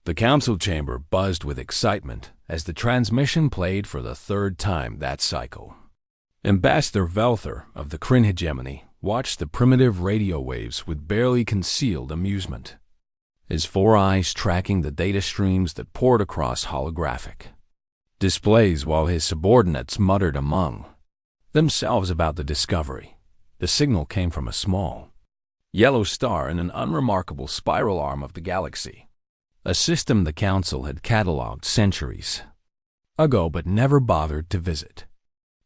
The council chamber buzzed with excitement as the transmission played for the third time that cycle. Ambassador Velther of the Kryn hegemony watched the primitive radio waves with barely concealed amusement, his 4 eyes tracking the data streams that poured across holographic displays while his subordinates muttered among themselves about the discovery. The signal came from a small yellow star in an unremarkable spiral arm of the galaxy, a system the Council had catalogued centuries ago but never bothered to visit,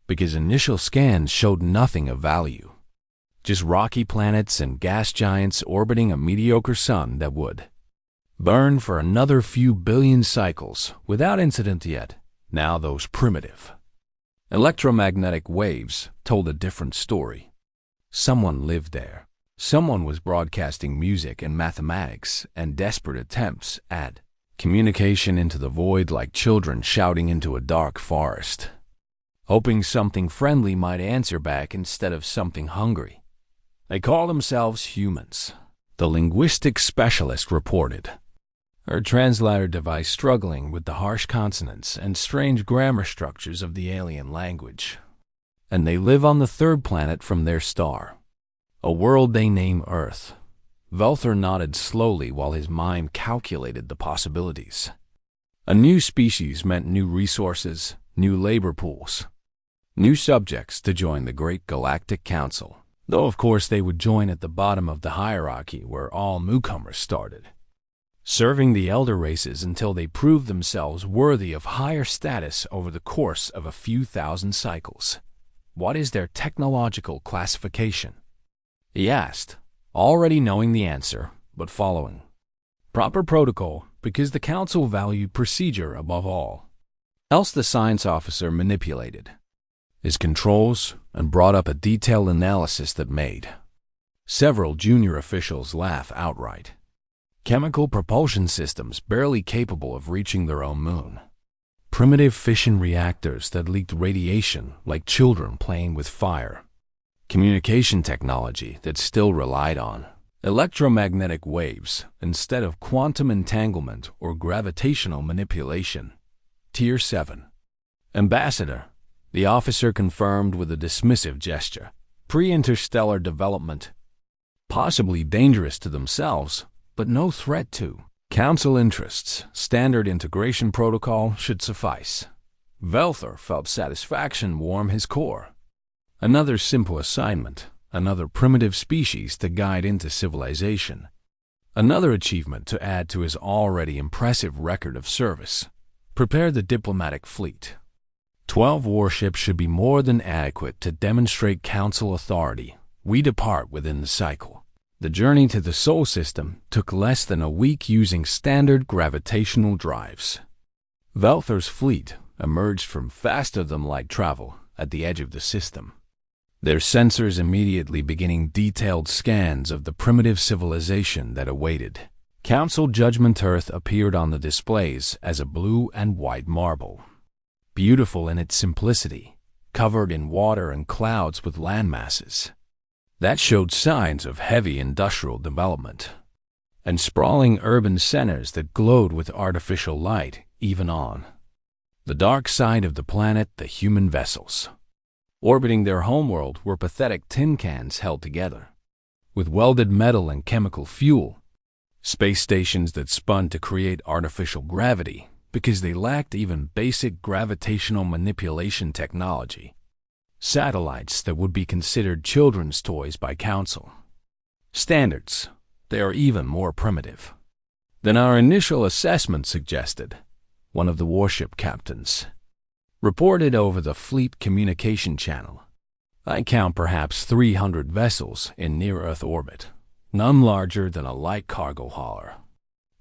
because initial scans showed nothing of value, just rocky planets and gas giants orbiting a mediocre sun that would burn for another few billion cycles without incident yet. Now those primitive electromagnetic waves told a different story. Someone lived there. Someone was broadcasting music and mathematics and desperate attempts at communication into the void, like children shouting into a dark forest, hoping something friendly might answer back instead of something hungry. They call themselves humans, the linguistic specialist reported, her translator device struggling with the harsh consonants and strange grammar structures of the alien language. And they live on the third planet from their star, a world they name Earth. Velther nodded slowly while his mind calculated the possibilities. A new species meant new resources, new labor pools, new subjects to join the great Galactic Council, though of course they would join at the bottom of the hierarchy where all newcomers started, serving the elder races until they proved themselves worthy of higher status over the course of a few thousand cycles. What is their technological classification? He asked, already knowing the answer, but following proper protocol because the council valued procedure above all else. The science officer manipulated his controls and brought up a detailed analysis that made several junior officials laugh outright. Chemical propulsion systems barely capable of reaching their own moon. Primitive fission reactors that leaked radiation like children playing with fire. Communication technology that still relied on electromagnetic waves instead of quantum entanglement or gravitational manipulation. Tier 7. Ambassador, the officer confirmed with a dismissive gesture. Pre-interstellar development. Possibly dangerous to themselves, but no threat to Council interests. Standard integration protocol should suffice. Velther felt satisfaction warm his core. Another simple assignment, another primitive species to guide into civilization. Another achievement to add to his already impressive record of service. Prepare the diplomatic fleet. 12 warships should be more than adequate to demonstrate Council authority. We depart within the cycle. The journey to the Sol system took less than a week using standard gravitational drives. Velther's fleet emerged from faster-than-light travel at the edge of the system, their sensors immediately beginning detailed scans of the primitive civilization that awaited. Council Judgment Earth appeared on the displays as a blue and white marble, beautiful in its simplicity, covered in water and clouds with landmasses that showed signs of heavy industrial development, and sprawling urban centers that glowed with artificial light even on the dark side of the planet. The human vessels orbiting their homeworld were pathetic tin cans held together with welded metal and chemical fuel, space stations that spun to create artificial gravity because they lacked even basic gravitational manipulation technology. Satellites that would be considered children's toys by Council standards. They are even more primitive than our initial assessment suggested, one of the warship captains reported over the fleet communication channel. I count perhaps 300 vessels in near-Earth orbit, none larger than a light cargo hauler,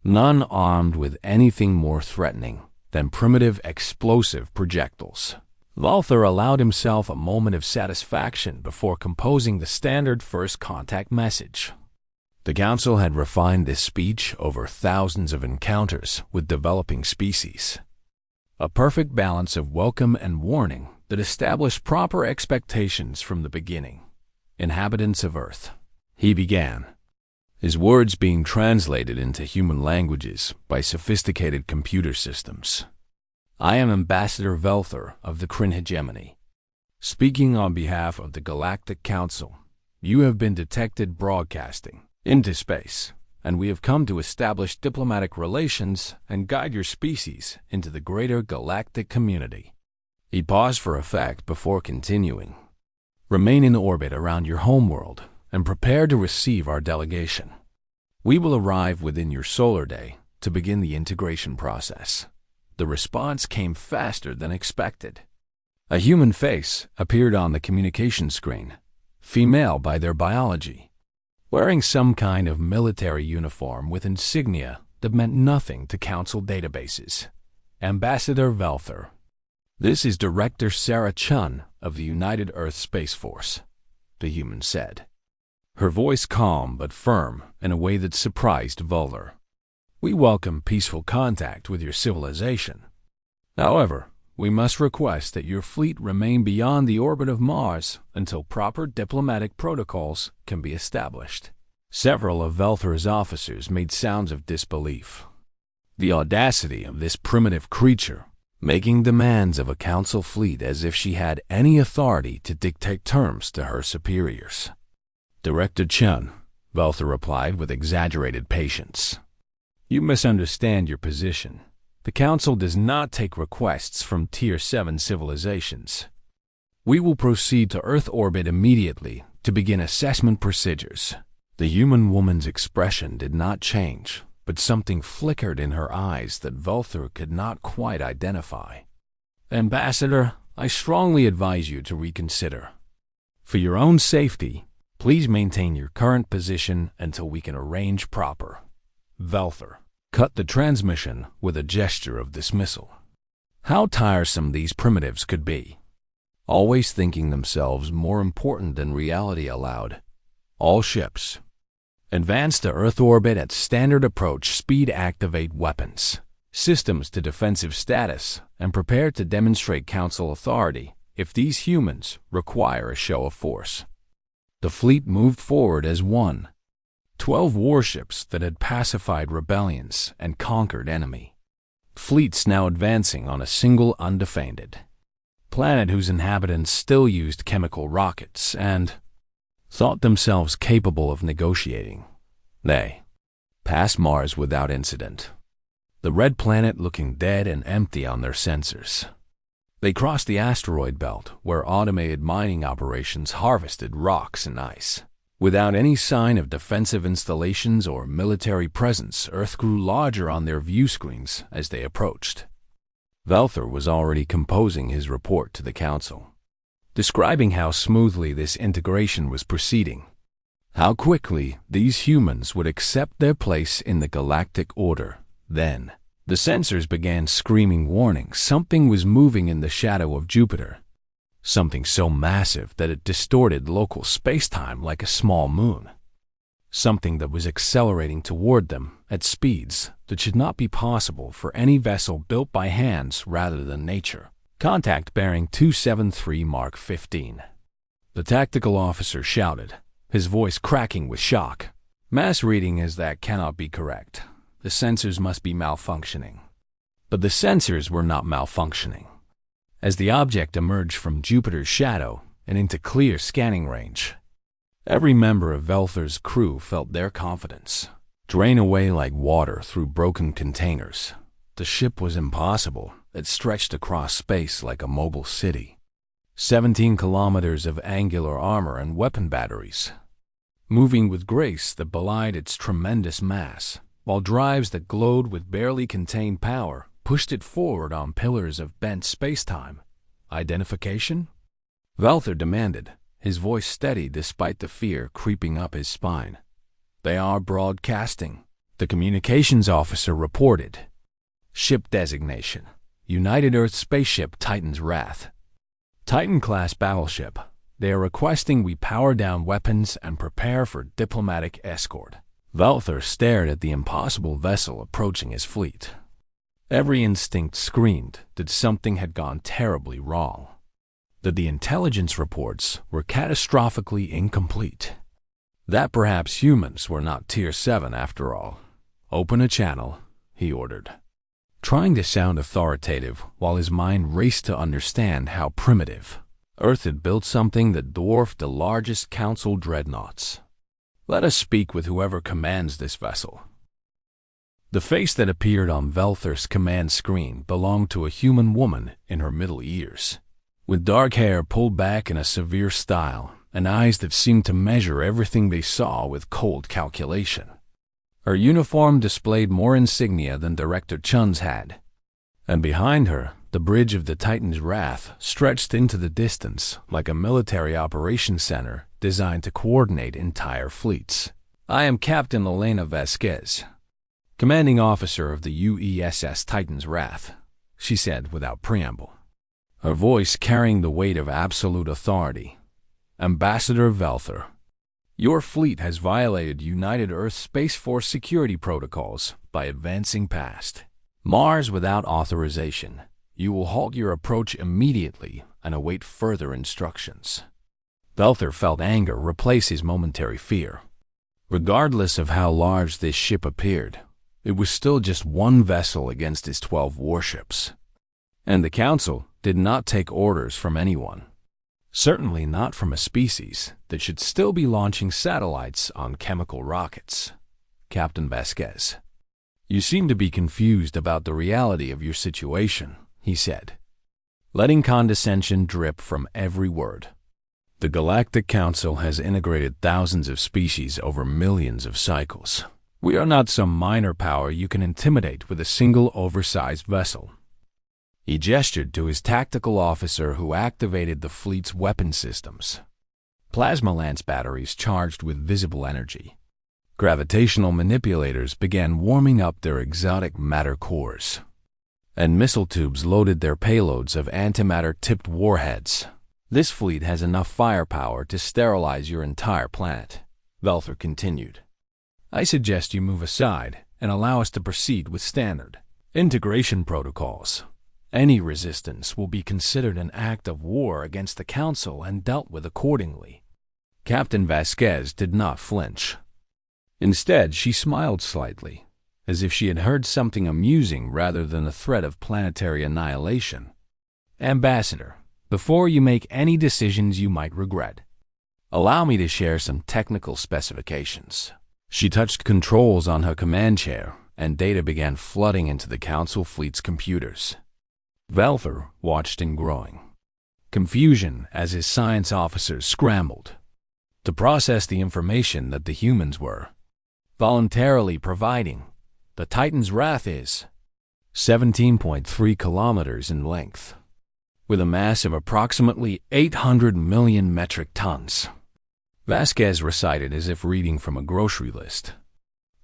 none armed with anything more threatening than primitive explosive projectiles. Velther allowed himself a moment of satisfaction before composing the standard first contact message. The Council had refined this speech over thousands of encounters with developing species. A perfect balance of welcome and warning that established proper expectations from the beginning. Inhabitants of Earth, he began. his words being translated into human languages by sophisticated computer systems. I am Ambassador Velther of the Kryn Hegemony. Speaking on behalf of the Galactic Council, you have been detected broadcasting into space, and we have come to establish diplomatic relations and guide your species into the greater galactic community. He paused for effect before continuing. Remain in orbit around your homeworld and prepare to receive our delegation. We will arrive within your solar day to begin the integration process. The response came faster than expected. A human face appeared on the communication screen, female by their biology, wearing some kind of military uniform with insignia that meant nothing to Council databases. Ambassador Velther. This is Director Sarah Chun of the United Earth Space Force, the human said. Her voice calm but firm in a way that surprised Velther. We welcome peaceful contact with your civilization. However, we must request that your fleet remain beyond the orbit of Mars until proper diplomatic protocols can be established. Several of Velther's officers made sounds of disbelief. The audacity of this primitive creature, making demands of a Council fleet as if she had any authority to dictate terms to her superiors. Director Chun, Velther replied with exaggerated patience. You misunderstand your position. The Council does not take requests from Tier 7 civilizations. We will proceed to Earth orbit immediately to begin assessment procedures. The human woman's expression did not change, but something flickered in her eyes that Velther could not quite identify. Ambassador, I strongly advise you to reconsider. For your own safety, please maintain your current position until we can arrange proper. Velther cut the transmission with a gesture of dismissal. How tiresome these primitives could be. Always thinking themselves more important than reality allowed. All ships. Advance to Earth orbit at standard approach speed, activate weapons, systems to defensive status, and prepare to demonstrate Council authority if these humans require a show of force. The fleet moved forward as one. 12 warships that had pacified rebellions and conquered enemy. Fleets now advancing on a single undefended planet whose inhabitants still used chemical rockets and thought themselves capable of negotiating. They passed Mars without incident. The red planet looking dead and empty on their sensors. They crossed the asteroid belt where automated mining operations harvested rocks and ice. Without any sign of defensive installations or military presence, Earth grew larger on their view screens as they approached. Velther was already composing his report to the Council, describing how smoothly this integration was proceeding, how quickly these humans would accept their place in the galactic order. Then, the sensors began screaming warnings. Something was moving in the shadow of Jupiter. Something so massive that it distorted local space-time like a small moon. Something that was accelerating toward them at speeds that should not be possible for any vessel built by hands rather than nature. Contact bearing 273 Mark 15. The tactical officer shouted, his voice cracking with shock. Mass reading is that cannot be correct. The sensors must be malfunctioning. But the sensors were not malfunctioning. As the object emerged from Jupiter's shadow and into clear scanning range, every member of Velther's crew felt their confidence drain away like water through broken containers. The ship was impossible. It stretched across space like a mobile city. 17 kilometers of angular armor and weapon batteries, moving with grace that belied its tremendous mass, while drives that glowed with barely contained power pushed it forward on pillars of bent space-time. Identification? Velther demanded, his voice steady despite the fear creeping up his spine. They are broadcasting, the communications officer reported. Ship designation: United Earth Spaceship Titan's Wrath. Titan-class battleship. They are requesting we power down weapons and prepare for diplomatic escort. Velther stared at the impossible vessel approaching his fleet. Every instinct screamed that something had gone terribly wrong, that the intelligence reports were catastrophically incomplete. that perhaps humans were not Tier 7 after all. "Open a channel," he ordered, trying to sound authoritative while his mind raced to understand how primitive. Earth had built something that dwarfed the largest council dreadnoughts. "Let us speak with whoever commands this vessel." The face that appeared on Velther's command screen belonged to a human woman in her middle years, with dark hair pulled back in a severe style and eyes that seemed to measure everything they saw with cold calculation. Her uniform displayed more insignia than Director Chun's had, and behind her, the bridge of the Titan's Wrath stretched into the distance like a military operations center designed to coordinate entire fleets. "I am Captain Elena Vasquez, commanding officer of the UESS Titan's Wrath," she said without preamble, her voice carrying the weight of absolute authority. "Ambassador Velther, your fleet has violated United Earth Space Force security protocols by advancing past Mars without authorization. You will halt your approach immediately and await further instructions." Velther felt anger replace his momentary fear. Regardless of how large this ship appeared, it was still just one vessel against his 12 warships. And the Council did not take orders from anyone. Certainly not from a species that should still be launching satellites on chemical rockets. "Captain Vasquez, you seem to be confused about the reality of your situation," he said, letting condescension drip from every word. "The Galactic Council has integrated thousands of species over millions of cycles. We are not some minor power you can intimidate with a single oversized vessel." He gestured to his tactical officer who activated the fleet's weapon systems. Plasma lance batteries charged with visible energy. Gravitational manipulators began warming up their exotic matter cores, and missile tubes loaded their payloads of antimatter-tipped warheads. "This fleet has enough firepower to sterilize your entire planet," Velther continued. "I suggest you move aside and allow us to proceed with standard integration protocols. Any resistance will be considered an act of war against the Council and dealt with accordingly." Captain Vasquez did not flinch. Instead, she smiled slightly, as if she had heard something amusing rather than a threat of planetary annihilation. "Ambassador, before you make any decisions you might regret, allow me to share some technical specifications." She touched controls on her command chair, and data began flooding into the Council fleet's computers. Velther watched in growing confusion as his science officers scrambled to process the information that the humans were voluntarily providing. The Titan's Wrath is 17.3 kilometers in length, with a mass of approximately 800 million metric tons. Vasquez recited as if reading from a grocery list.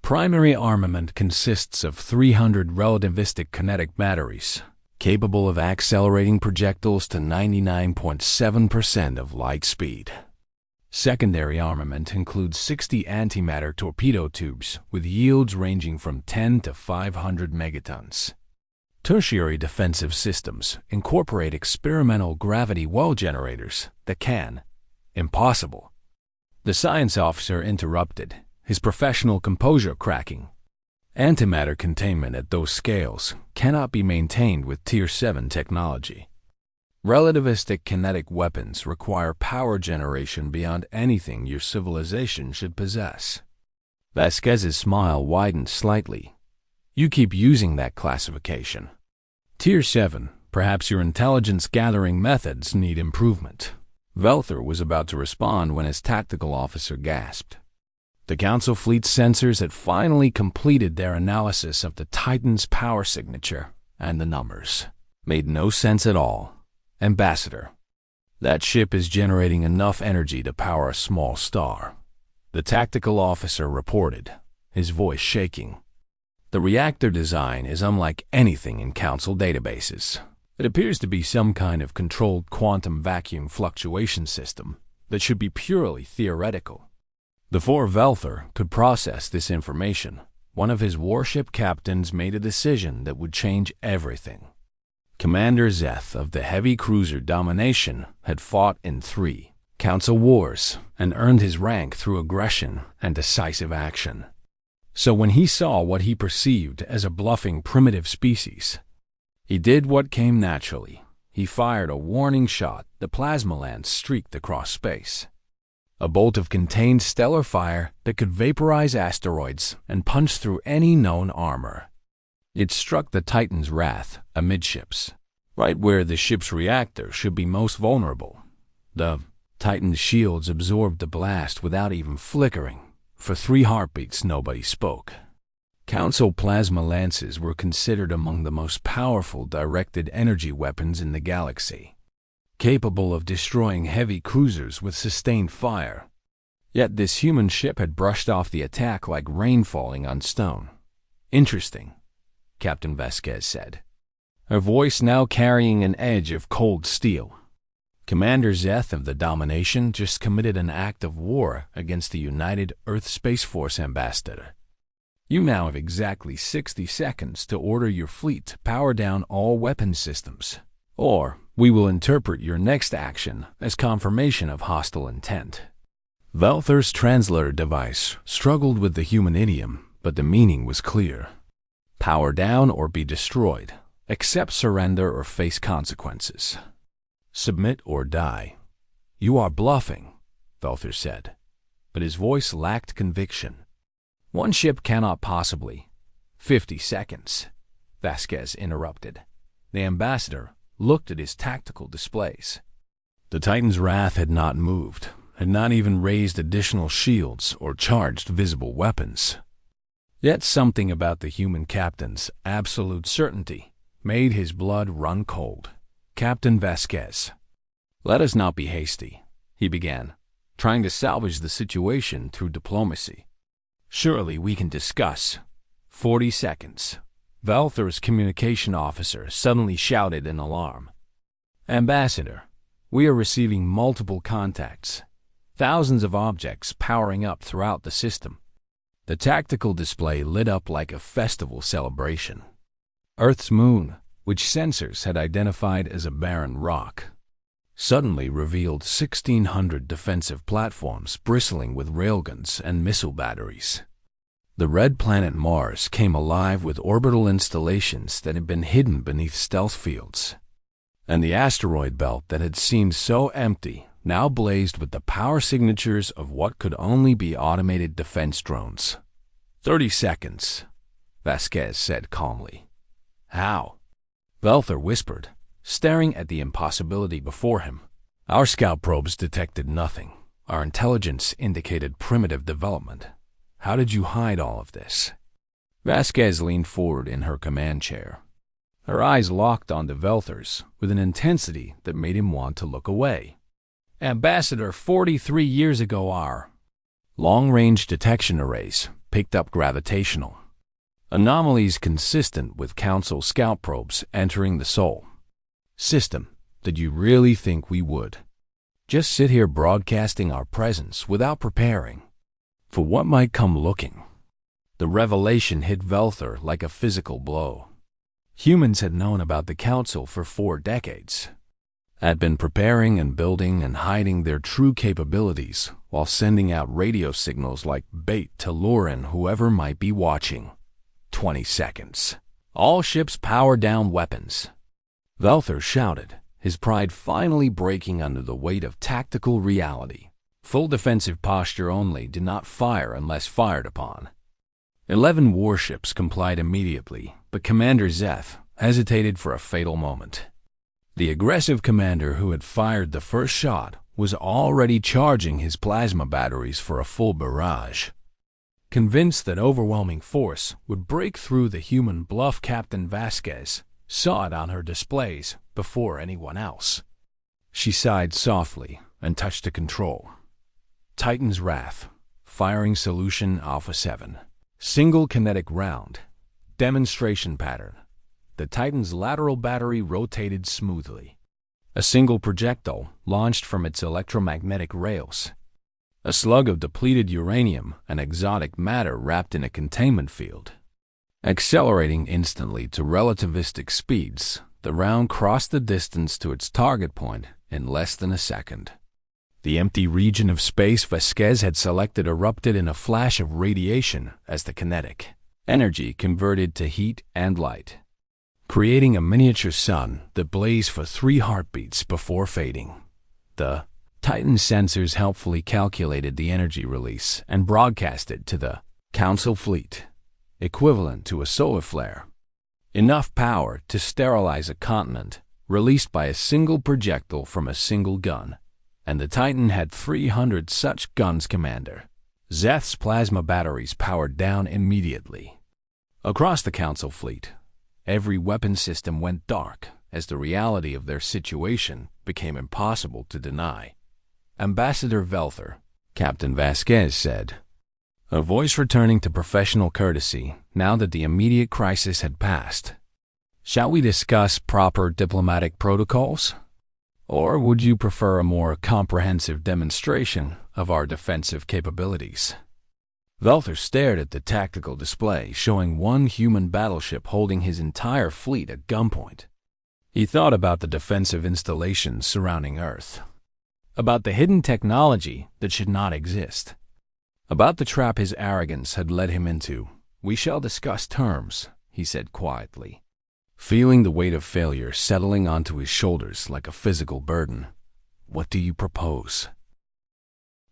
Primary armament consists of 300 relativistic kinetic batteries, capable of accelerating projectiles to 99.7% of light speed. Secondary armament includes 60 antimatter torpedo tubes with yields ranging from 10 to 500 megatons. Tertiary defensive systems incorporate experimental gravity well generators that can, impossible. The science officer interrupted, his professional composure cracking. Antimatter containment at those scales cannot be maintained with Tier 7 technology. Relativistic kinetic weapons require power generation beyond anything your civilization should possess. Vasquez's smile widened slightly. "You keep using that classification. Tier 7, perhaps your intelligence-gathering methods need improvement." Velther was about to respond when his tactical officer gasped. The Council fleet's sensors had finally completed their analysis of the Titan's power signature, and the numbers made no sense at all. "Ambassador, that ship is generating enough energy to power a small star," the tactical officer reported, his voice shaking. "The reactor design is unlike anything in Council databases. It appears to be some kind of controlled quantum vacuum fluctuation system that should be purely theoretical." Before Velther could process this information, one of his warship captains made a decision that would change everything. Commander Zeth of the heavy cruiser Domination had fought in 3 council wars, and earned his rank through aggression and decisive action. So when he saw what he perceived as a bluffing primitive species, he did what came naturally. He fired a warning shot. The plasma lance streaked across space. A bolt of contained stellar fire that could vaporize asteroids and punch through any known armor. It struck the Titan's Wrath amidships, right where the ship's reactor should be most vulnerable. The Titan's shields absorbed the blast without even flickering. For 3 heartbeats, nobody spoke. Council plasma lances were considered among the most powerful directed energy weapons in the galaxy, capable of destroying heavy cruisers with sustained fire. Yet this human ship had brushed off the attack like rain falling on stone. "Interesting," Captain Vasquez said, her voice now carrying an edge of cold steel. "Commander Zeth of the Domination just committed an act of war against the United Earth Space Force ambassador. You now have exactly 60 seconds to order your fleet to power down all weapon systems, or we will interpret your next action as confirmation of hostile intent." Velther's translator device struggled with the human idiom, but the meaning was clear. Power down or be destroyed. Accept surrender or face consequences. Submit or die. "You are bluffing," Velther said, but his voice lacked conviction. "One ship cannot possibly." 50 seconds, Vasquez interrupted. The ambassador looked at his tactical displays. The Titan's Wrath had not moved, had not even raised additional shields or charged visible weapons. Yet something about the human captain's absolute certainty made his blood run cold. "Captain Vasquez, let us not be hasty," he began, trying to salvage the situation through diplomacy. "Surely we can discuss." 40 seconds. Velther's communication officer suddenly shouted in alarm. "Ambassador, we are receiving multiple contacts. Thousands of objects powering up throughout the system." The tactical display lit up like a festival celebration. Earth's moon, which sensors had identified as a barren rock, suddenly revealed 1,600 defensive platforms bristling with railguns and missile batteries. The red planet Mars came alive with orbital installations that had been hidden beneath stealth fields. And the asteroid belt that had seemed so empty now blazed with the power signatures of what could only be automated defense drones. 30 seconds, Vasquez said calmly. "How?" Velther whispered, staring at the impossibility before him. "Our scout probes detected nothing. Our intelligence indicated primitive development. How did you hide all of this?" Vasquez leaned forward in her command chair. Her eyes locked onto Velther's with an intensity that made him want to look away. "Ambassador, 43 years ago our long-range detection arrays picked up gravitational anomalies consistent with Council scout probes entering the Sol system. Did you really think we would just sit here broadcasting our presence without preparing for what might come looking?" The revelation hit Velther like a physical blow. Humans had known about the Council for 4 decades, had been preparing and building and hiding their true capabilities while sending out radio signals like bait to lure in whoever might be watching. 20 seconds. "All ships power down weapons," Velther shouted, his pride finally breaking under the weight of tactical reality. Full defensive posture only, did not fire unless fired upon. 11 warships complied immediately, but Commander Zeth hesitated for a fatal moment. The aggressive commander who had fired the first shot was already charging his plasma batteries for a full barrage. Convinced that overwhelming force would break through the human bluff, Captain Vasquez saw it on her displays before anyone else. She sighed softly and touched a control. Titan's Wrath, firing solution Alpha 7. Single kinetic round. Demonstration pattern. The Titan's lateral battery rotated smoothly. A single projectile launched from its electromagnetic rails. A slug of depleted uranium and exotic matter wrapped in a containment field. Accelerating instantly to relativistic speeds, the round crossed the distance to its target point in less than a second. The empty region of space Vasquez had selected erupted in a flash of radiation as the kinetic energy converted to heat and light, creating a miniature sun that blazed for 3 heartbeats before fading. The Titan sensors helpfully calculated the energy release and broadcast it to the Council fleet, equivalent to a solar flare. Enough power to sterilize a continent, released by a single projectile from a single gun. And the Titan had 300 such guns, Commander. Zeth's plasma batteries powered down immediately. Across the Council fleet, every weapon system went dark as the reality of their situation became impossible to deny. Ambassador Velther, Captain Vasquez said, a voice returning to professional courtesy now that the immediate crisis had passed. Shall we discuss proper diplomatic protocols? Or would you prefer a more comprehensive demonstration of our defensive capabilities? Velther stared at the tactical display showing one human battleship holding his entire fleet at gunpoint. He thought about the defensive installations surrounding Earth, about the hidden technology that should not exist, about the trap his arrogance had led him into. We shall discuss terms, he said quietly, feeling the weight of failure settling onto his shoulders like a physical burden. What do you propose?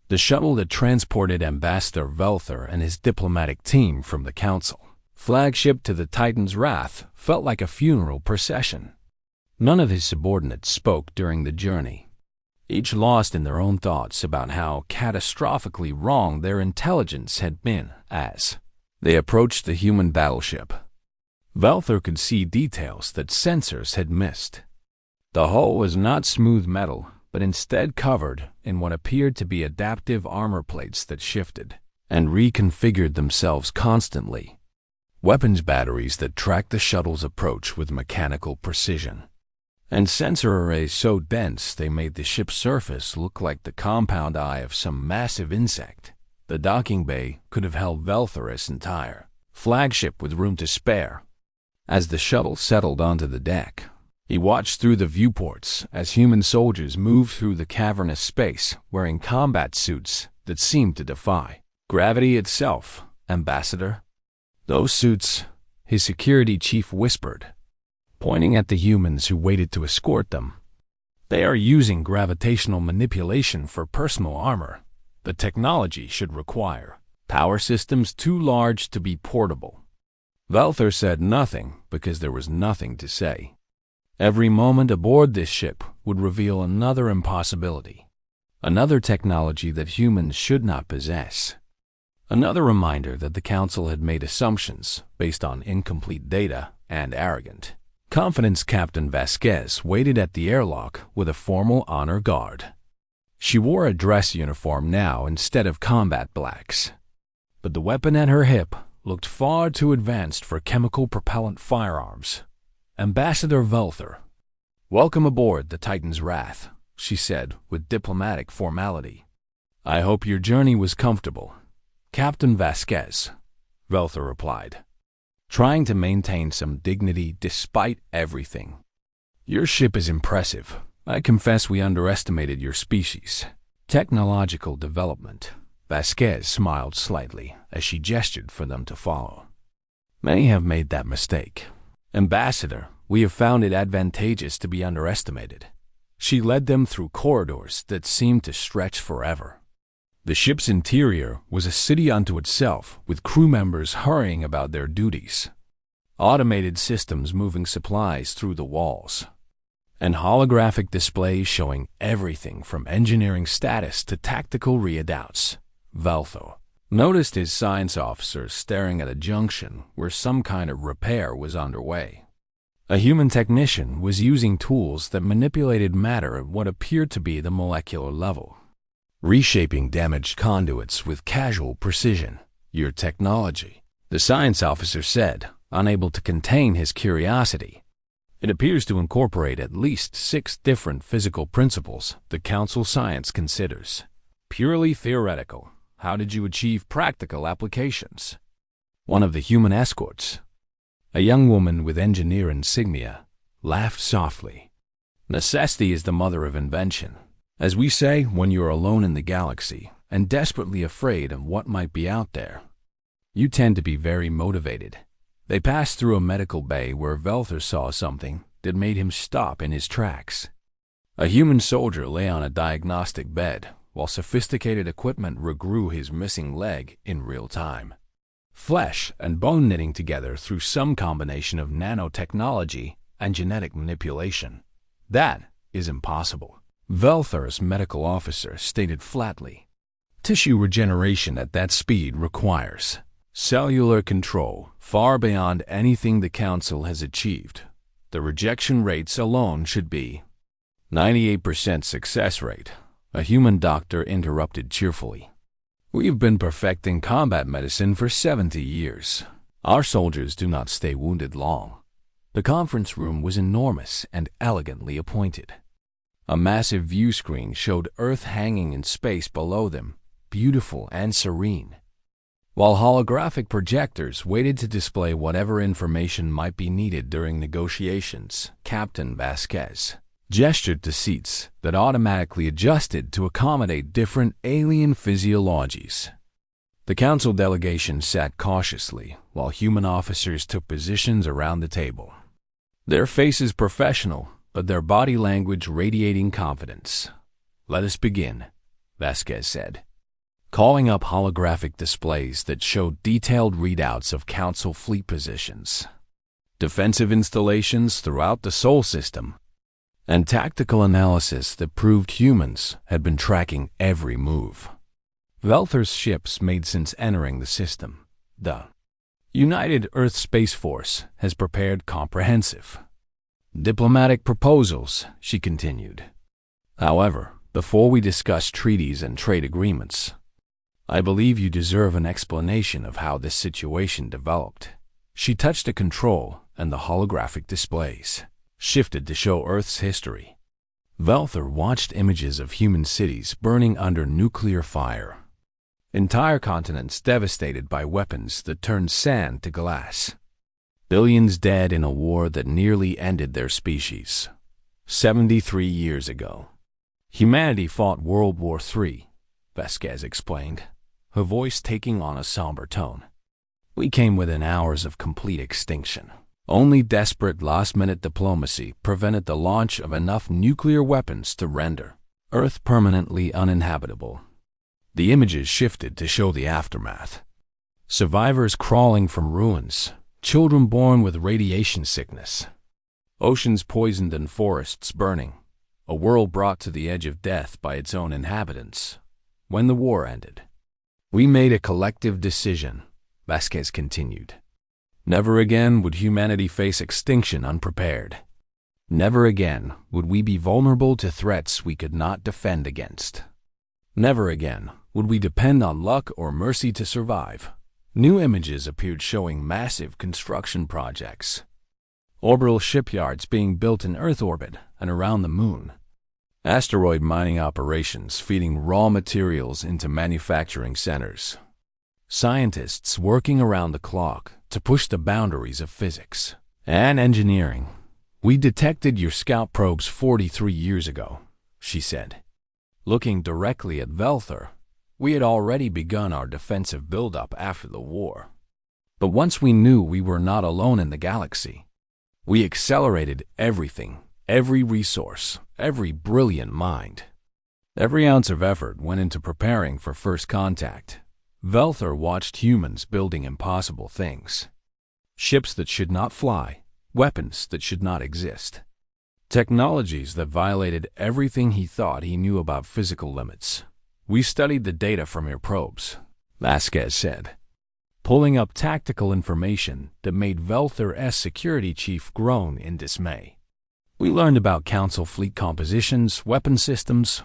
The shuttle that transported Ambassador Velther and his diplomatic team from the Council flagship to the Titan's wrath felt like a funeral procession. None of his subordinates spoke during the journey, each lost in their own thoughts about how catastrophically wrong their intelligence had been as they approached the human battleship. Velther could see details that sensors had missed. The hull was not smooth metal, but instead covered in what appeared to be adaptive armor plates that shifted and reconfigured themselves constantly. Weapons batteries that tracked the shuttle's approach with mechanical precision. And sensor arrays so dense they made the ship's surface look like the compound eye of some massive insect. The docking bay could have held Velther's entire flagship with room to spare. As the shuttle settled onto the deck, he watched through the viewports as human soldiers moved through the cavernous space wearing combat suits that seemed to defy gravity itself. Ambassador? Those suits, his security chief whispered, pointing at the humans who waited to escort them. They are using gravitational manipulation for personal armor. The technology should require power systems too large to be portable. Velther said nothing because there was nothing to say. Every moment aboard this ship would reveal another impossibility, another technology that humans should not possess, another reminder that the Council had made assumptions based on incomplete data and arrogant confidence. Captain Vasquez waited at the airlock with a formal honor guard. She wore a dress uniform now instead of combat blacks, but the weapon at her hip looked far too advanced for chemical propellant firearms. Ambassador Velther, welcome aboard the Titan's Wrath, she said with diplomatic formality. I hope your journey was comfortable. Captain Vasquez, Velther replied, trying to maintain some dignity despite everything. Your ship is impressive. I confess we underestimated your species' technological development. Vasquez smiled slightly as she gestured for them to follow. Many have made that mistake. Ambassador, we have found it advantageous to be underestimated. She led them through corridors that seemed to stretch forever. The ship's interior was a city unto itself, with crew members hurrying about their duties, automated systems moving supplies through the walls, and holographic displays showing everything from engineering status to tactical readouts. Velther noticed his science officers staring at a junction where some kind of repair was underway. A human technician was using tools that manipulated matter at what appeared to be the molecular level, reshaping damaged conduits with casual precision. Your technology, the science officer said, unable to contain his curiosity. It appears to incorporate at least 6 different physical principles the Council science considers purely theoretical. How did you achieve practical applications? One of the human escorts, a young woman with engineer insignia, laughed softly. Necessity is the mother of invention. As we say when you're alone in the galaxy and desperately afraid of what might be out there, you tend to be very motivated. They passed through a medical bay where Velther saw something that made him stop in his tracks. A human soldier lay on a diagnostic bed while sophisticated equipment regrew his missing leg in real time. Flesh and bone knitting together through some combination of nanotechnology and genetic manipulation. That is impossible. Velther's medical officer stated flatly. Tissue regeneration at that speed requires cellular control far beyond anything the Council has achieved. The rejection rates alone should be 98% success rate, a human doctor interrupted cheerfully. We've been perfecting combat medicine for 70 years. Our soldiers do not stay wounded long. The conference room was enormous and elegantly appointed. A massive view screen showed Earth hanging in space below them, beautiful and serene, while holographic projectors waited to display whatever information might be needed during negotiations. Captain Vasquez gestured to seats that automatically adjusted to accommodate different alien physiologies. The Council delegation sat cautiously while human officers took positions around the table. Their faces professional, but their body language radiating confidence. "Let us begin," Vasquez said, calling up holographic displays that showed detailed readouts of Council fleet positions, defensive installations throughout the Sol system, and tactical analysis that proved humans had been tracking every move Velther's ships made since entering the system. The United Earth Space Force has prepared comprehensive diplomatic proposals, she continued. However, before we discuss treaties and trade agreements, I believe you deserve an explanation of how this situation developed. She touched a control, and the holographic displays shifted to show Earth's history. Velther watched images of human cities burning under nuclear fire, entire continents devastated by weapons that turned sand to glass, billions dead in a war that nearly ended their species. 73 years ago, humanity fought World War III, Vasquez explained, her voice taking on a somber tone. We came within hours of complete extinction. Only desperate last-minute diplomacy prevented the launch of enough nuclear weapons to render Earth permanently uninhabitable. The images shifted to show the aftermath. Survivors crawling from ruins, children born with radiation sickness, oceans poisoned and forests burning, a world brought to the edge of death by its own inhabitants. When the war ended, we made a collective decision, Vasquez continued. Never again would humanity face extinction unprepared. Never again would we be vulnerable to threats we could not defend against. Never again would we depend on luck or mercy to survive. New images appeared showing massive construction projects, orbital shipyards being built in Earth orbit and around the Moon, asteroid mining operations feeding raw materials into manufacturing centers, scientists working around the clock to push the boundaries of physics and engineering. We detected your scout probes 43 years ago, she said. Looking directly at Velther, we had already begun our defensive buildup after the war. But once we knew we were not alone in the galaxy, we accelerated everything, every resource, every brilliant mind. Every ounce of effort went into preparing for first contact. Velther watched humans building impossible things. Ships that should not fly, weapons that should not exist, technologies that violated everything he thought he knew about physical limits. We studied the data from your probes, Vasquez said, pulling up tactical information that made Velther's security chief groan in dismay. We learned about Council fleet compositions, weapon systems,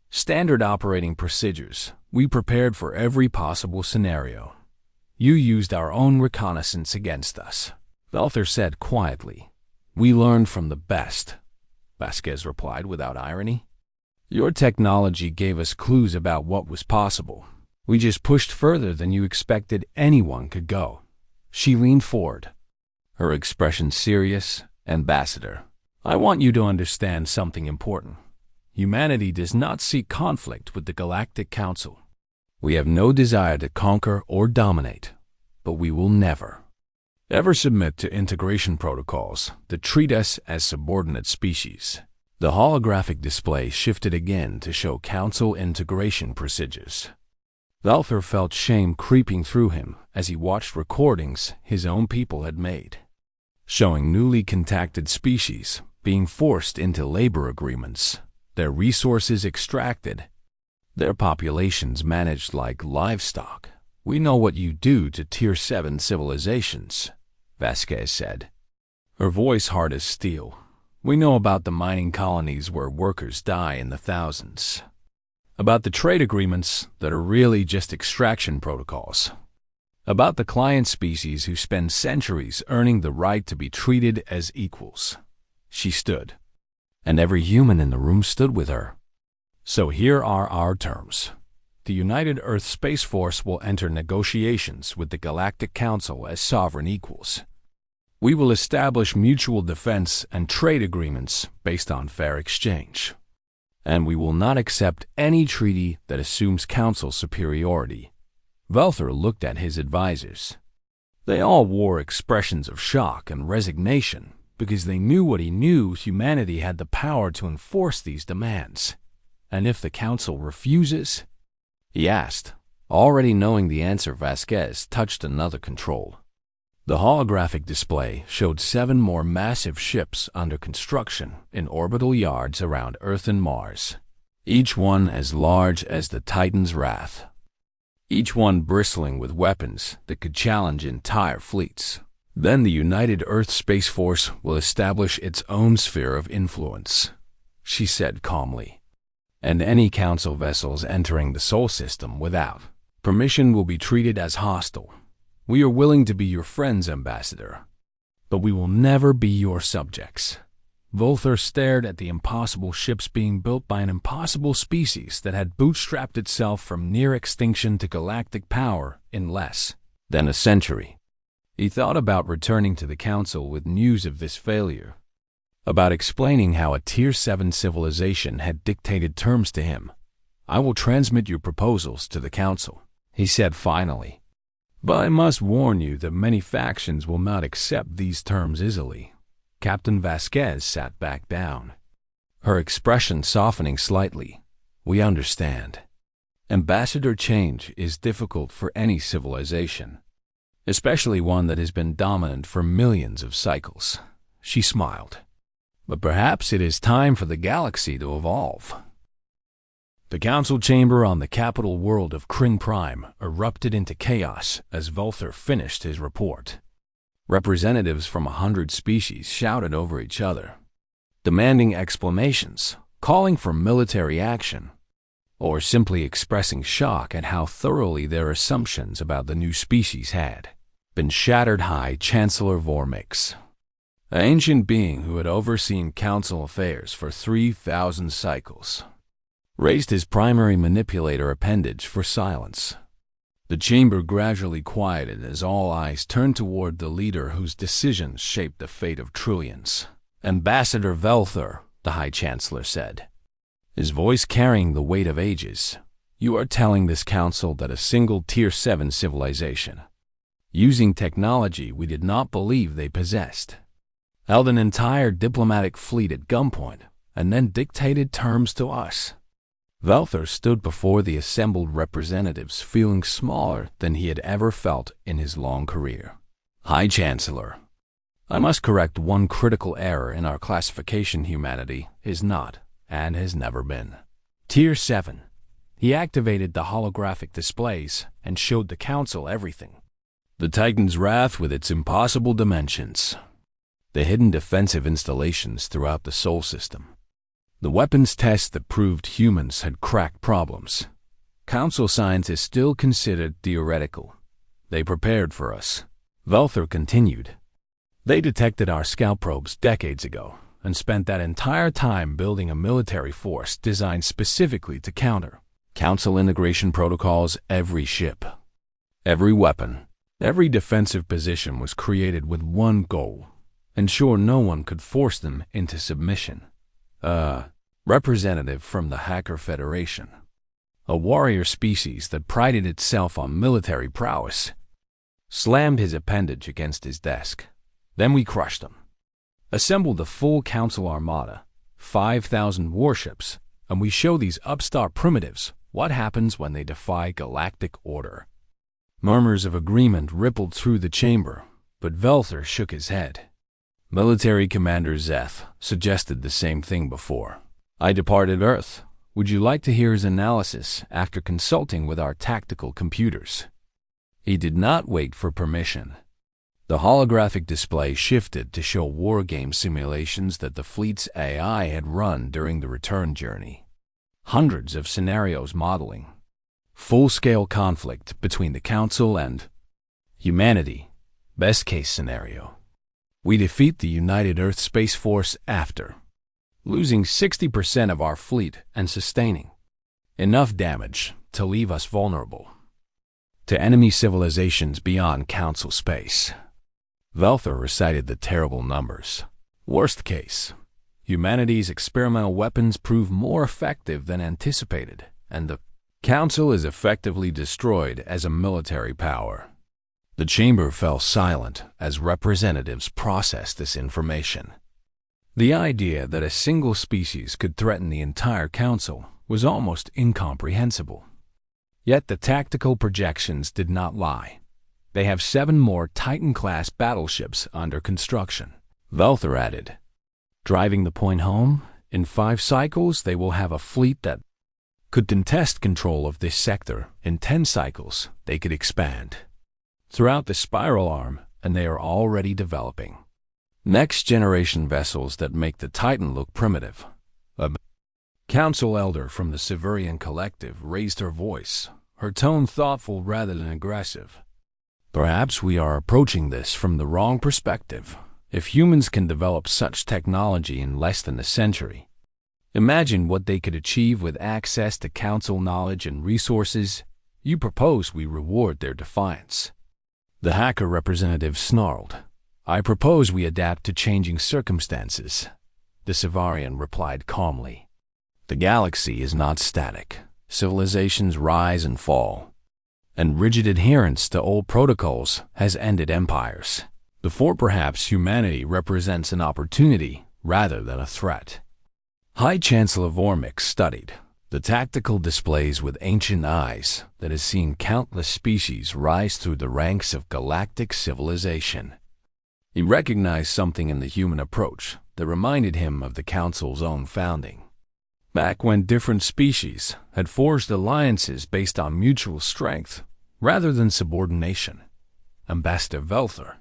standard operating procedures. We prepared for every possible scenario. You used our own reconnaissance against us, Velther said quietly. We learned from the best, Vasquez replied without irony. Your technology gave us clues about what was possible. We just pushed further than you expected anyone could go. She leaned forward, her expression serious. Ambassador, I want you to understand something important. humanity does not seek conflict with the Galactic Council. We have no desire to conquer or dominate, but we will never, ever submit to integration protocols that treat us as subordinate species. The holographic display shifted again to show Council integration procedures. Valther felt shame creeping through him as he watched recordings his own people had made, showing newly contacted species being forced into labor agreements, their resources extracted, their populations managed like livestock. "We know what you do to Tier 7 civilizations," Vasquez said, her voice hard as steel. "We know about the mining colonies where workers die in the thousands, about the trade agreements that are really just extraction protocols, about the client species who spend centuries earning the right to be treated as equals." She stood, and every human in the room stood with her. "So here are our terms. The United Earth Space Force will enter negotiations with the Galactic Council as sovereign equals. We will establish mutual defense and trade agreements based on fair exchange. And we will not accept any treaty that assumes Council superiority." Valther looked at his advisors. They all wore expressions of shock and resignation because they knew what he knew: humanity had the power to enforce these demands. "And if the Council refuses?" he asked. Already knowing the answer, Vasquez touched another control. The holographic display showed 7 more massive ships under construction in orbital yards around Earth and Mars, each one as large as the Titan's wrath, each one bristling with weapons that could challenge entire fleets. "Then the United Earth Space Force will establish its own sphere of influence," she said calmly. "And any Council vessels entering the Sol system without permission will be treated as hostile. We are willing to be your friends, Ambassador, but we will never be your subjects." Valther stared at the impossible ships being built by an impossible species that had bootstrapped itself from near extinction to galactic power in less than a century. He thought about returning to the Council with news of this failure, about explaining how a Tier 7 civilization had dictated terms to him. "I will transmit your proposals to the Council," he said finally. "But I must warn you that many factions will not accept these terms easily." Captain Vasquez sat back down, her expression softening slightly. "We understand. Ambassador, change is difficult for any civilization, especially one that has been dominant for millions of cycles." She smiled. "But perhaps it is time for the galaxy to evolve." The Council chamber on the capital world of Kryn Prime erupted into chaos as Valther finished his report. Representatives from 100 species shouted over each other, demanding explanations, calling for military action, or simply expressing shock at how thoroughly their assumptions about the new species had been shattered. High Chancellor Vormix, an ancient being who had overseen Council affairs for 3,000 cycles, raised his primary manipulator appendage for silence. The chamber gradually quieted as all eyes turned toward the leader whose decisions shaped the fate of trillions. "Ambassador Valther," the High Chancellor said, his voice carrying the weight of ages, "you are telling this Council that a single Tier 7 civilization, using technology we did not believe they possessed, held an entire diplomatic fleet at gunpoint and then dictated terms to us." Valther stood before the assembled representatives feeling smaller than he had ever felt in his long career. "High Chancellor, I must correct one critical error in our classification. Humanity is not, and has never been, Tier 7. He activated the holographic displays and showed the Council everything. The Titan's wrath with its impossible dimensions, the hidden defensive installations throughout the Sol system, the weapons tests that proved humans had cracked problems. Council science is still considered theoretical. They prepared for us." Valther continued. "They detected our scout probes decades ago and spent that entire time building a military force designed specifically to counter Council integration protocols. Every ship, every weapon, every defensive position was created with one goal: ensure no one could force them into submission." representative from the Hacker Federation, a warrior species that prided itself on military prowess, slammed his appendage against his desk. Then we crushed him. Assembled the full Council Armada, 5,000 warships, and we show these upstart primitives what happens when they defy galactic order. Murmurs of agreement rippled through the chamber, but Velther shook his head. Military Commander Zeth suggested the same thing before. I departed Earth. Would you like to hear his analysis after consulting with our tactical computers? He did not wait for permission. The holographic display shifted to show war game simulations that the fleet's AI had run during the return journey. Hundreds of scenarios modeling. Full-scale conflict between the Council and humanity. Best case scenario. We defeat the United Earth Space Force after losing 60% of our fleet and sustaining enough damage to leave us vulnerable to enemy civilizations beyond Council space. Velther recited the terrible numbers. Worst case, humanity's experimental weapons prove more effective than anticipated, and the Council is effectively destroyed as a military power. The chamber fell silent as representatives processed this information. The idea that a single species could threaten the entire Council was almost incomprehensible. Yet the tactical projections did not lie. They have 7 more Titan-class battleships under construction. Velther added, driving the point home, in 5 cycles they will have a fleet that could contest control of this sector. In 10 cycles, they could expand throughout the spiral arm, and they are already developing next-generation vessels that make the Titan look primitive. A council elder from the Severian Collective raised her voice, her tone thoughtful rather than aggressive. Perhaps we are approaching this from the wrong perspective. If humans can develop such technology in less than a century, imagine what they could achieve with access to Council knowledge and resources. You propose we reward their defiance. The hacker representative snarled. I propose we adapt to changing circumstances. The Severian replied calmly. The galaxy is not static. Civilizations rise and fall, and rigid adherence to old protocols has ended empires. Therefore, perhaps humanity represents an opportunity rather than a threat. High Chancellor Vormix studied the tactical displays with ancient eyes that has seen countless species rise through the ranks of galactic civilization. He recognized something in the human approach that reminded him of the Council's own founding. Back when different species had forged alliances based on mutual strength rather than subordination. Ambassador Velther,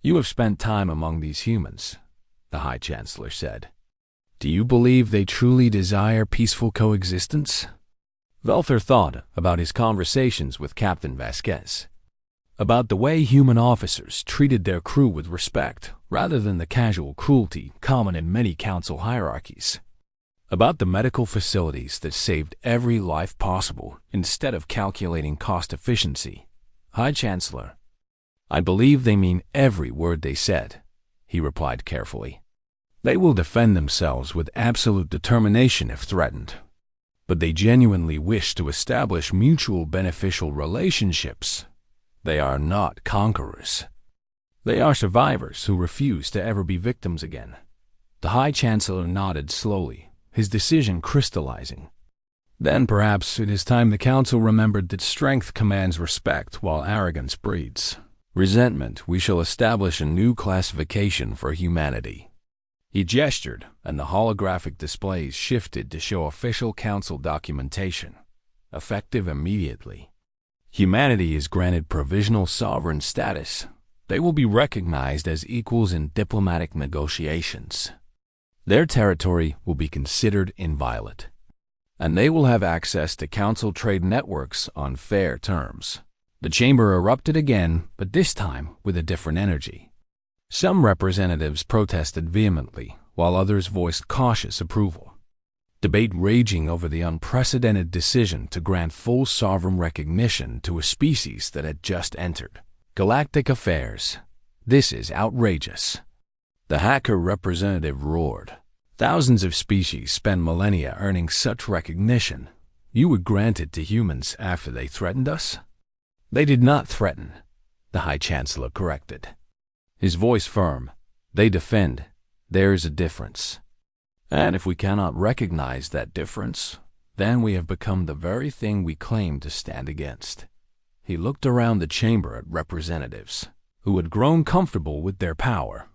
you have spent time among these humans, the High Chancellor said. Do you believe they truly desire peaceful coexistence? Velther thought about his conversations with Captain Vasquez, about the way human officers treated their crew with respect rather than the casual cruelty common in many Council hierarchies, about the medical facilities that saved every life possible instead of calculating cost efficiency. High Chancellor, I believe they mean every word they said, he replied carefully. They will defend themselves with absolute determination if threatened, but they genuinely wish to establish mutual beneficial relationships. They are not conquerors. They are survivors who refuse to ever be victims again. The High Chancellor nodded slowly, his decision crystallizing. Then perhaps it is time the Council remembered that strength commands respect while arrogance breeds resentment. We shall establish a new classification for humanity. He gestured, and the holographic displays shifted to show official Council documentation, effective immediately. Humanity is granted provisional sovereign status. They will be recognized as equals in diplomatic negotiations. Their territory will be considered inviolate, and they will have access to Council trade networks on fair terms. The chamber erupted again, but this time with a different energy. Some representatives protested vehemently, while others voiced cautious approval. Debate raging over the unprecedented decision to grant full sovereign recognition to a species that had just entered galactic affairs. This is outrageous. The hacker representative roared. Thousands of species spend millennia earning such recognition. You would grant it to humans after they threatened us? They did not threaten, the High Chancellor corrected. His voice firm. They defend. There is a difference. And if we cannot recognize that difference, then we have become the very thing we claim to stand against. He looked around the chamber at representatives who had grown comfortable with their power,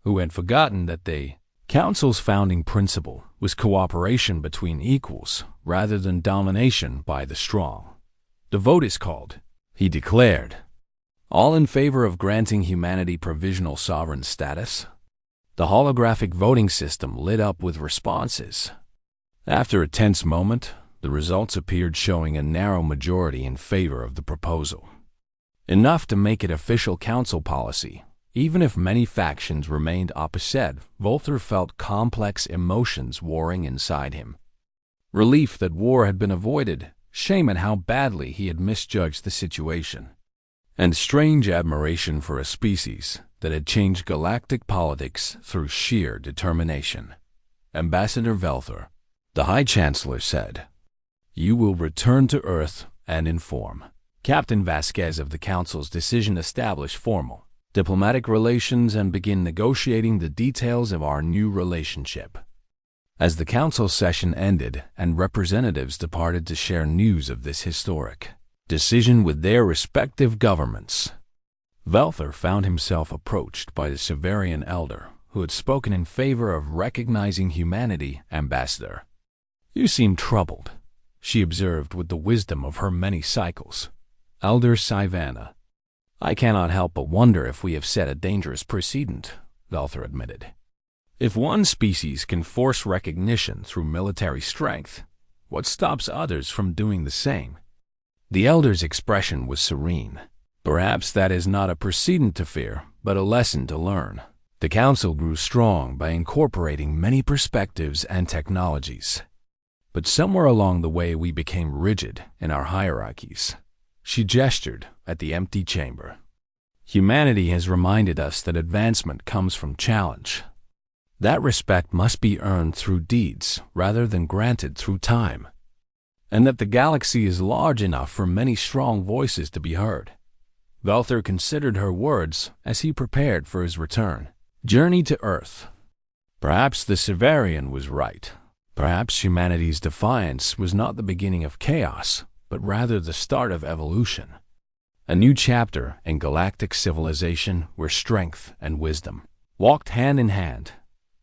who had forgotten that the Council's founding principle was cooperation between equals rather than domination by the strong. The vote is called, he declared. All in favor of granting humanity provisional sovereign status? The holographic voting system lit up with responses. After a tense moment, the results appeared showing a narrow majority in favor of the proposal. Enough to make it official council policy. Even if many factions remained opposite, Volther felt complex emotions warring inside him. Relief that war had been avoided, shame at how badly he had misjudged the situation, and strange admiration for a species that had changed galactic politics through sheer determination. Ambassador Volther, the High Chancellor said, "You will return to Earth and inform Captain Vasquez of the Council's decision, establish formal diplomatic relations, and begin negotiating the details of our new relationship." As the council session ended and representatives departed to share news of this historic decision with their respective governments, Volther found himself approached by the Severian elder who had spoken in favor of recognizing humanity. "Ambassador, you seem troubled," she observed with the wisdom of her many cycles. "Elder Sivana, I cannot help but wonder if we have set a dangerous precedent," Volther admitted. "If one species can force recognition through military strength, what stops others from doing the same?" The elder's expression was serene. "Perhaps that is not a precedent to fear, but a lesson to learn. The Council grew strong by incorporating many perspectives and technologies. But somewhere along the way we became rigid in our hierarchies." She gestured at the empty chamber. "Humanity has reminded us that advancement comes from challenge. That respect must be earned through deeds rather than granted through time. And that the galaxy is large enough for many strong voices to be heard." Volther considered her words as he prepared for his return. Journey to Earth. Perhaps the Severian was right. Perhaps humanity's defiance was not the beginning of chaos, but rather the start of evolution. A new chapter in galactic civilization where strength and wisdom walked hand in hand.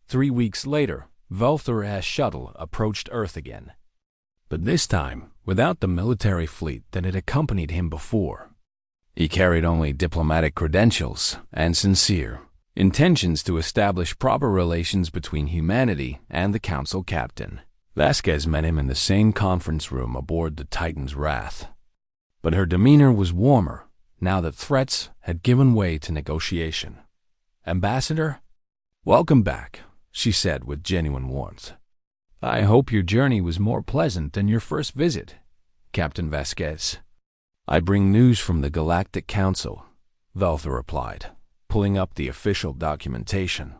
3 weeks later, Volther's shuttle approached Earth again, but this time without the military fleet that had accompanied him before. He carried only diplomatic credentials and sincere intentions to establish proper relations between humanity and the Council captain. Vasquez met him in the same conference room aboard the Titan's Wrath. But her demeanor was warmer now that threats had given way to negotiation. "Ambassador, welcome back," she said with genuine warmth. "I hope your journey was more pleasant than your first visit, Captain Vasquez." "I bring news from the Galactic Council," Volther replied, pulling up the official documentation.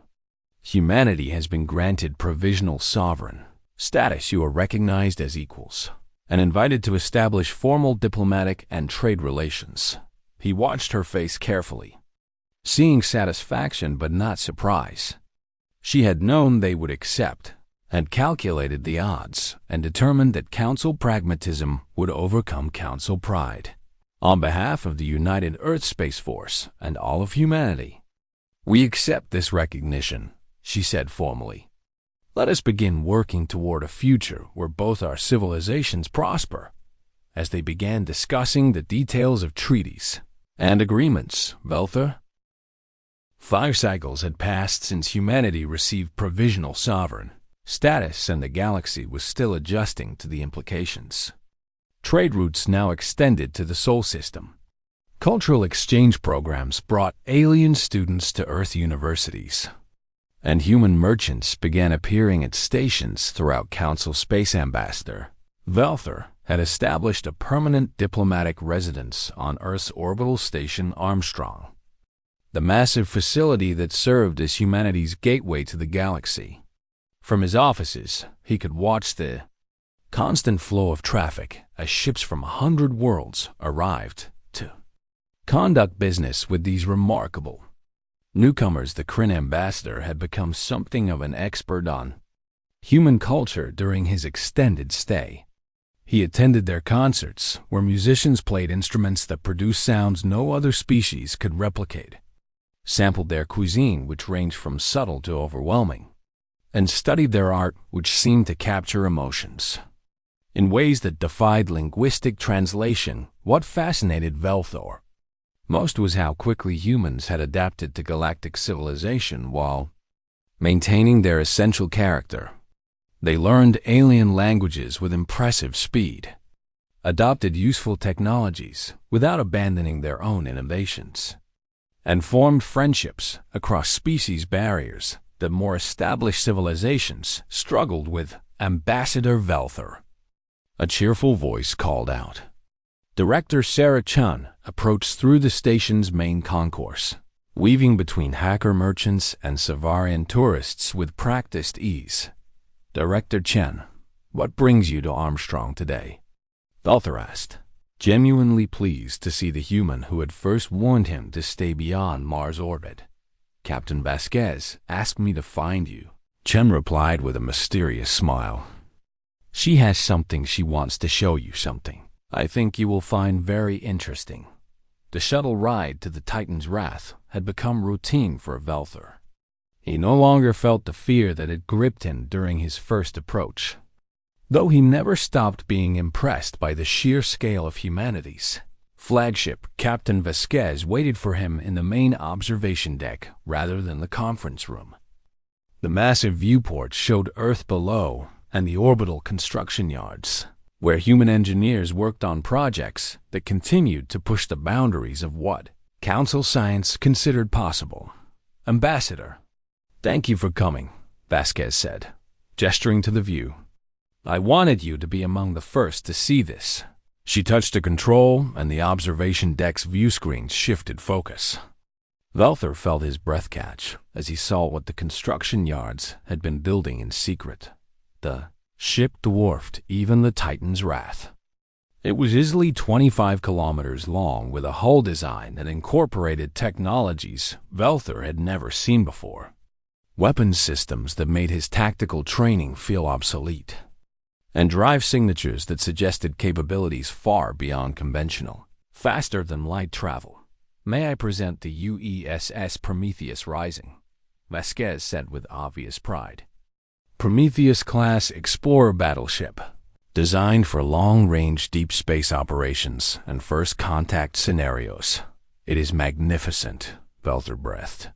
"Humanity has been granted provisional sovereign status. You are recognized as equals and invited to establish formal diplomatic and trade relations." He watched her face carefully, seeing satisfaction but not surprise. She had known they would accept, had calculated the odds, and determined that Council pragmatism would overcome Council pride. "On behalf of the United Earth Space Force and all of humanity, we accept this recognition," she said formally. "Let us begin working toward a future where both our civilizations prosper." As they began discussing the details of treaties and agreements, Volther. 5 cycles had passed since humanity received provisional sovereign status, and the galaxy was still adjusting to the implications. Trade routes now extended to the Sol system. Cultural exchange programs brought alien students to Earth universities, and human merchants began appearing at stations throughout Council. Space Ambassador Volther had established a permanent diplomatic residence on Earth's orbital station Armstrong, the massive facility that served as humanity's gateway to the galaxy. From his offices, he could watch the constant flow of traffic as ships from 100 worlds arrived to conduct business with these remarkable newcomers. The Kryn ambassador had become something of an expert on human culture during his extended stay. He attended their concerts, where musicians played instruments that produced sounds no other species could replicate, sampled their cuisine, which ranged from subtle to overwhelming, and studied their art, which seemed to capture emotions in ways that defied linguistic translation. What fascinated Velthor most was how quickly humans had adapted to galactic civilization while maintaining their essential character. They learned alien languages with impressive speed, adopted useful technologies without abandoning their own innovations, and formed friendships across species barriers that more established civilizations struggled with. Ambassador Velthor, a cheerful voice called out. Director Sarah Chun approached through the station's main concourse, weaving between hacker merchants and Savarian tourists with practiced ease. Director Chen, what brings you to Armstrong today? Velthor asked, genuinely pleased to see the human who had first warned him to stay beyond Mars' orbit. Captain Vasquez asked me to find you, Chen replied with a mysterious smile. She has something she wants to show you, something I think you will find very interesting. The shuttle ride to the Titan's Wrath had become routine for Velthor. He no longer felt the fear that had gripped him during his first approach, though he never stopped being impressed by the sheer scale of humanity's flagship. Captain Vasquez waited for him in the main observation deck rather than the conference room. The massive viewports showed Earth below and the orbital construction yards, where human engineers worked on projects that continued to push the boundaries of what Council science considered possible. Ambassador, thank you for coming, Vasquez said, gesturing to the view. I wanted you to be among the first to see this. She touched a control, and the observation deck's view screens shifted focus. Velthor felt his breath catch as he saw what the construction yards had been building in secret. The ship dwarfed even the Titan's Wrath. It was easily 25 kilometers long, with a hull design that incorporated technologies Velthor had never seen before. Weapons systems that made his tactical training feel obsolete, and drive signatures that suggested capabilities far beyond conventional, faster-than-light travel. May I present the UESS Prometheus Rising, Vasquez said with obvious pride. Prometheus-class explorer battleship, designed for long-range deep space operations and first-contact scenarios. It is magnificent, Velthor breathed,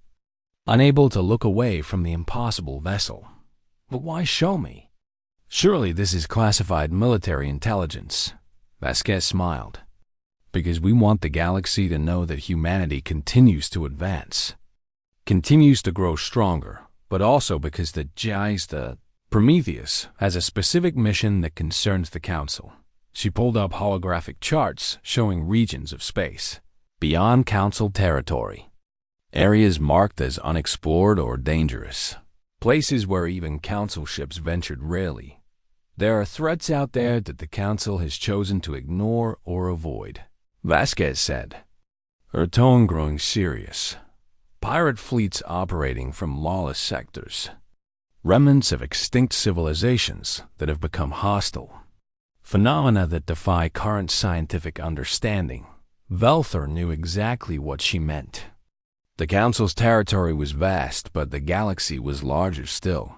unable to look away from the impossible vessel. But why show me? Surely this is classified military intelligence, Vasquez smiled. Because we want the galaxy to know that humanity continues to advance, continues to grow stronger, but also because the Prometheus has a specific mission that concerns the Council. She pulled up holographic charts showing regions of space beyond Council territory, areas marked as unexplored or dangerous, places where even Council ships ventured rarely. There are threats out there that the Council has chosen to ignore or avoid, Vasquez said, her tone growing serious. Pirate fleets operating from lawless sectors, remnants of extinct civilizations that have become hostile, phenomena that defy current scientific understanding. Velthor knew exactly what she meant. The Council's territory was vast, but the galaxy was larger still,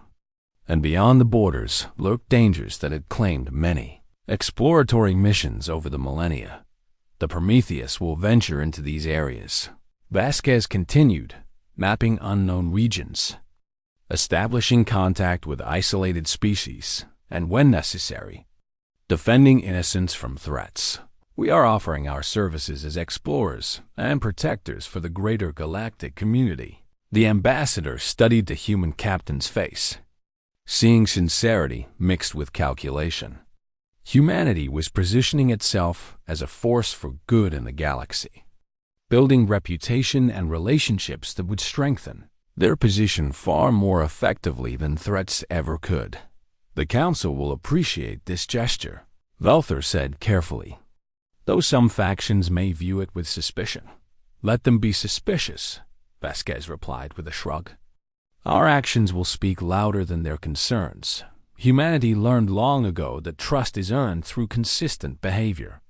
and beyond the borders lurked dangers that had claimed many exploratory missions over the millennia. The Prometheus will venture into these areas, Vasquez continued, mapping unknown regions, establishing contact with isolated species, and when necessary, defending innocents from threats. We are offering our services as explorers and protectors for the greater galactic community. The ambassador studied the human captain's face, seeing sincerity mixed with calculation. Humanity was positioning itself as a force for good in the galaxy, building reputation and relationships that would strengthen their position far more effectively than threats ever could. The Council will appreciate this gesture, Velther said carefully. Though some factions may view it with suspicion. Let them be suspicious, Vasquez replied with a shrug. Our actions will speak louder than their concerns. Humanity learned long ago that trust is earned through consistent behavior,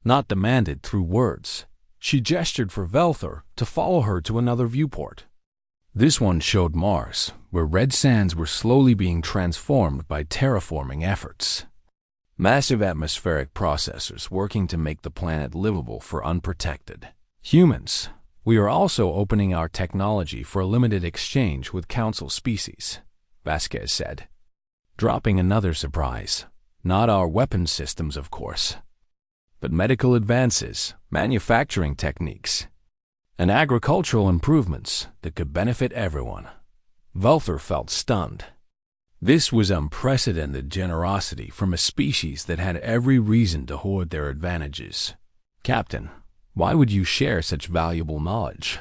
not demanded through words. She gestured for Velther to follow her to another viewport. This one showed Mars, where red sands were slowly being transformed by terraforming efforts. Massive atmospheric processors working to make the planet livable for unprotected humans. We are also opening our technology for a limited exchange with Council species, Vasquez said. Dropping another surprise. Not our weapon systems, of course, but medical advances, manufacturing techniques, and agricultural improvements that could benefit everyone. Velther felt stunned. This was unprecedented generosity from a species that had every reason to hoard their advantages. Captain, why would you share such valuable knowledge?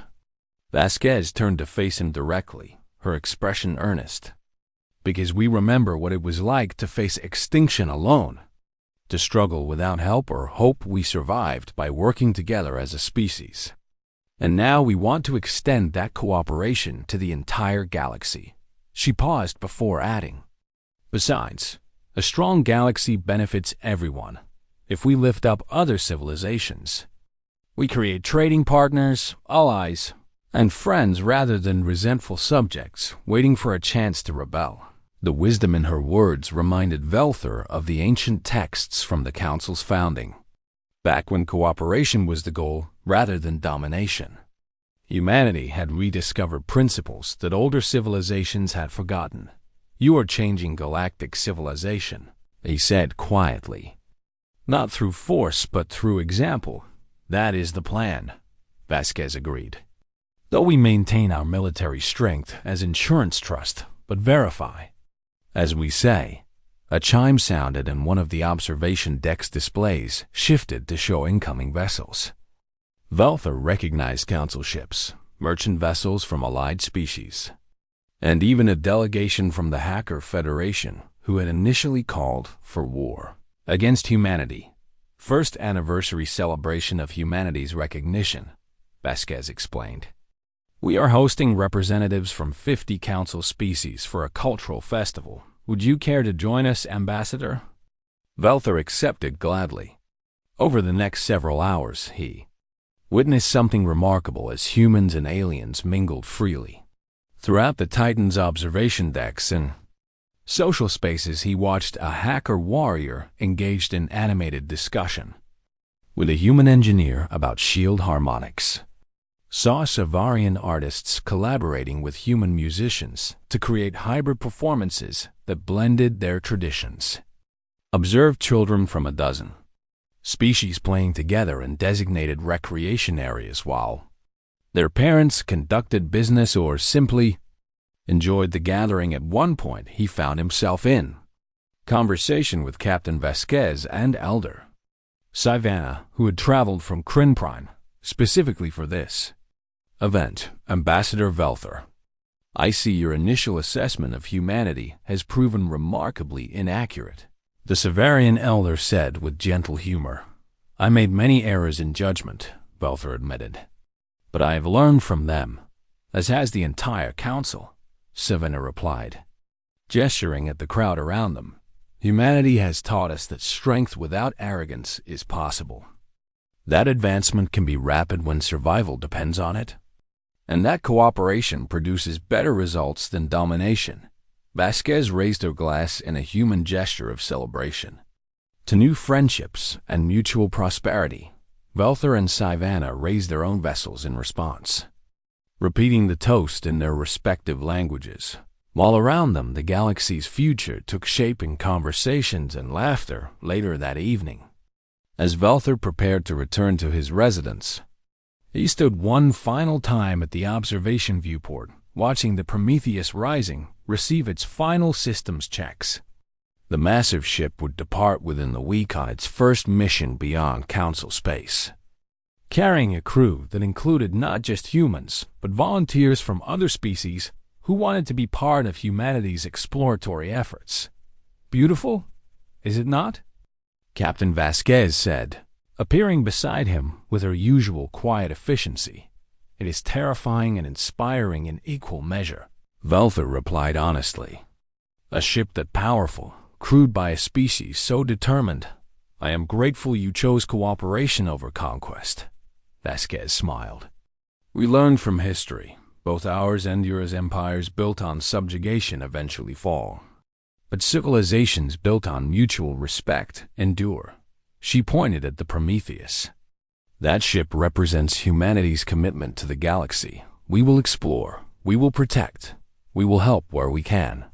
Vasquez turned to face him directly, her expression earnest. Because we remember what it was like to face extinction alone, to struggle without help or hope. We survived by working together as a species. And now we want to extend that cooperation to the entire galaxy. She paused before adding, besides, a strong galaxy benefits everyone. If we lift up other civilizations, we create trading partners, allies, and friends rather than resentful subjects waiting for a chance to rebel. The wisdom in her words reminded Velther of the ancient texts from the Council's founding, back when cooperation was the goal rather than domination. Humanity had rediscovered principles that older civilizations had forgotten. You are changing galactic civilization, he said quietly. Not through force, but through example. That is the plan, Vasquez agreed. Though we maintain our military strength as insurance trust, but verify. As we say, a chime sounded and one of the observation deck's displays shifted to show incoming vessels. Velther recognized Council ships, merchant vessels from allied species, and even a delegation from the Hacker Federation who had initially called for war against humanity. First anniversary celebration of humanity's recognition, Vasquez explained. We are hosting representatives from 50 Council species for a cultural festival. Would you care to join us, Ambassador? Velther accepted gladly. Over the next several hours, he witnessed something remarkable as humans and aliens mingled freely. Throughout the Titan's observation decks and social spaces, he watched a hacker warrior engaged in animated discussion with a human engineer about shield harmonics. Saw Savarian artists collaborating with human musicians to create hybrid performances that blended their traditions. Observed children from a dozen species playing together in designated recreation areas while their parents conducted business or simply enjoyed the gathering. At one point, he found himself in conversation with Captain Vasquez and Elder Savannah, who had traveled from Crinprine specifically for this event. Ambassador Velther, I see your initial assessment of humanity has proven remarkably inaccurate, the Savarian elder said with gentle humor. I made many errors in judgment, Velther admitted, but I have learned from them, as has the entire Council, Savannah replied, gesturing at the crowd around them. Humanity has taught us that strength without arrogance is possible. That advancement can be rapid when survival depends on it, and that cooperation produces better results than domination. Vasquez raised her glass in a human gesture of celebration. To new friendships and mutual prosperity, Velther and Savannah raised their own vessels in response, repeating the toast in their respective languages. While around them, the galaxy's future took shape in conversations and laughter later that evening. As Velther prepared to return to his residence, he stood one final time at the observation viewport, watching the Prometheus Rising receive its final systems checks. The massive ship would depart within the week on its first mission beyond Council space. carrying a crew that included not just humans, but volunteers from other species who wanted to be part of humanity's exploratory efforts. Beautiful, is it not? Captain Vasquez said, appearing beside him with her usual quiet efficiency. It is terrifying and inspiring in equal measure. Velther replied honestly. A ship that powerful, crewed by a species so determined. I am grateful you chose cooperation over conquest. Vasquez smiled. We learned from history. Both ours and yours empires built on subjugation eventually fall. But civilizations built on mutual respect endure. She pointed at the Prometheus. That ship represents humanity's commitment to the galaxy. We will explore, we will protect, we will help where we can.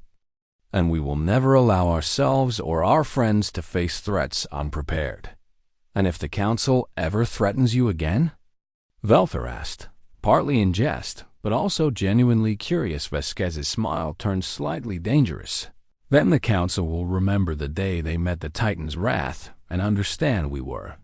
And we will never allow ourselves or our friends to face threats unprepared. And if the Council ever threatens you again? Velther asked, partly in jest, but also genuinely curious. Vasquez's smile turned slightly dangerous. Then the Council will remember the day they met the Titan's wrath and understand we were